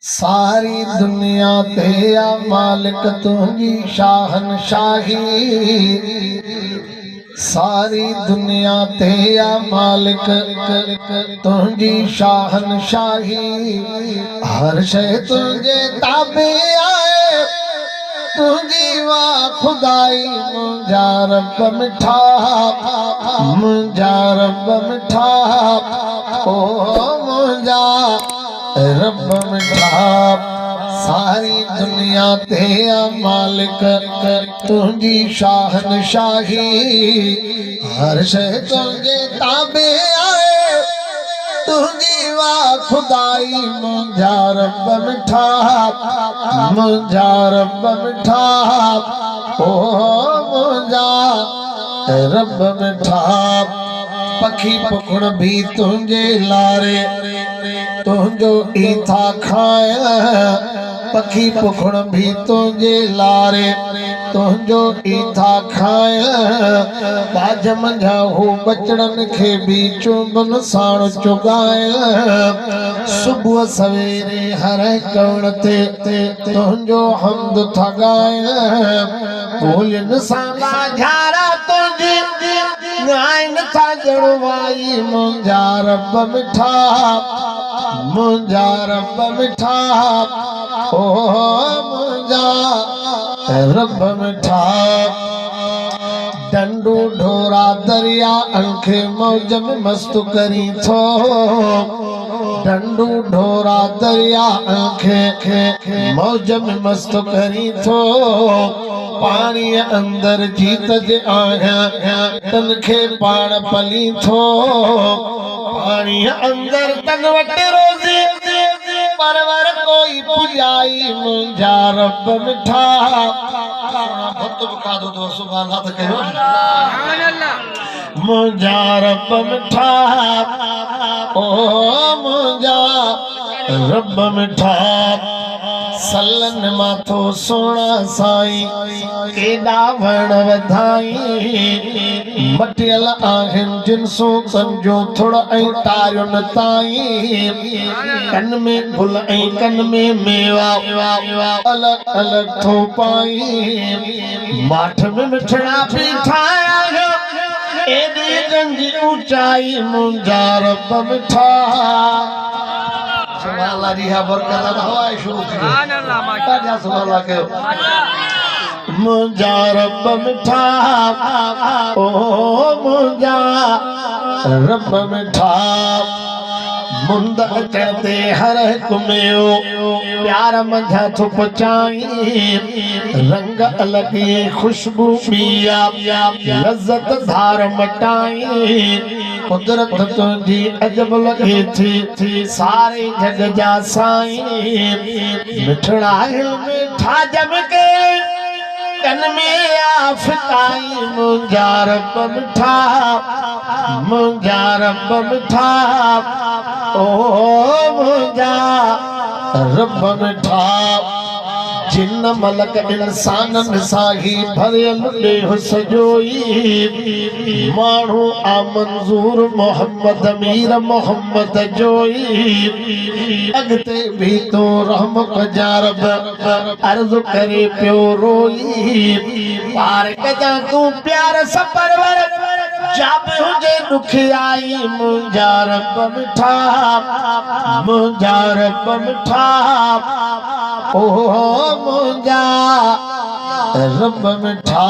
सारी दुनिया ते या मालिक तुझी शाहनशाही। सारी दुनिया ते या मालिक तुझी शाहनशाही। हर शय तुझे ताबे आए तुझी वाह खुदाई। मुंजा रब मिठा मुंजा रब मिठा ओ मुंजा रब मिठा। सारी दुनिया ते मालिक तुझी शाहनशाही। हर शय तुझे ताबे आए तुझी वाह खुदाई। मुंजा रब मिठा मुंजा रब मिठा ओ मुंजा रब मिठा। पखी पखुण भी तुझे लारे तुझो ईथा खाए। पखी पखुण भी तुझे लारे तुझो ईथा खाए। बाज मंझा हो बचड़न खे भी चुंबन साण चुगाए। सुबह सवेरे हर कवण ते तुझो हमद था गाए। भूलन साला झारा तुझी गायन था जड़वाई। मुंजा रब मिठा मुंजा रब मिठा ओ मुंजा रब मिठा। डंडू ढोरा दरिया अंखे मौज में मस्त करी थो। डंडू ढोरा दरिया अंखे मौज में मस्त करी थो। पानी अंदर जीत जे आया तनखे पाण पली थो। पानी अंदर तन वटे रोज़ी परवर कोई पुजाई। मुंजा रब मिठा मुंजा रब मिठा ओ मुंजा रब मिठा। सलन माथो सोना साई केॾा वण वधाई। मटियल आहिनि जिनसो संजो थोड़ ऐं तारियुनि ताईं। कन में गुल ऐं कन में मेवा अलग अलग थो पाई। माठ में मिठड़ा भी ठाया एॾी गंजी ऊंचाई। मुंजा रब मिठा सुभान जी हा बरकत हवाए शुरू थी। ताजा सुभान के मुंजा रब मिठा ओ मुंजा रब मिठा। मुंद अचते हर हिकु में प्यार मंझा थो पचाई। रंग अलॻि खुशबू पिया लज़्ज़त धार मटाई। कुदरत तुझी अजब लगे थी सारे जग जा साईं। मिठड़ा मिठा जम के कन में आफताई। मुंजा रब मिठा मुंजा रब मिठा ओ मुंजा रब मिठा। जिन मलक इंसानन साही भरियल ॾेह सजोई। माण्हू आ मंज़ूर मोहम्मद मीर मोहम्मद जोई। अॻिते भी तो रहम कजा रब अर्ज़ करे पियो रोई। पार कजा तूं प्यार सपरवर जब हुजे दुखियाई। मुंजा रब मिठा मुंजा रब मिठा ओ मुंजा रब मिठा।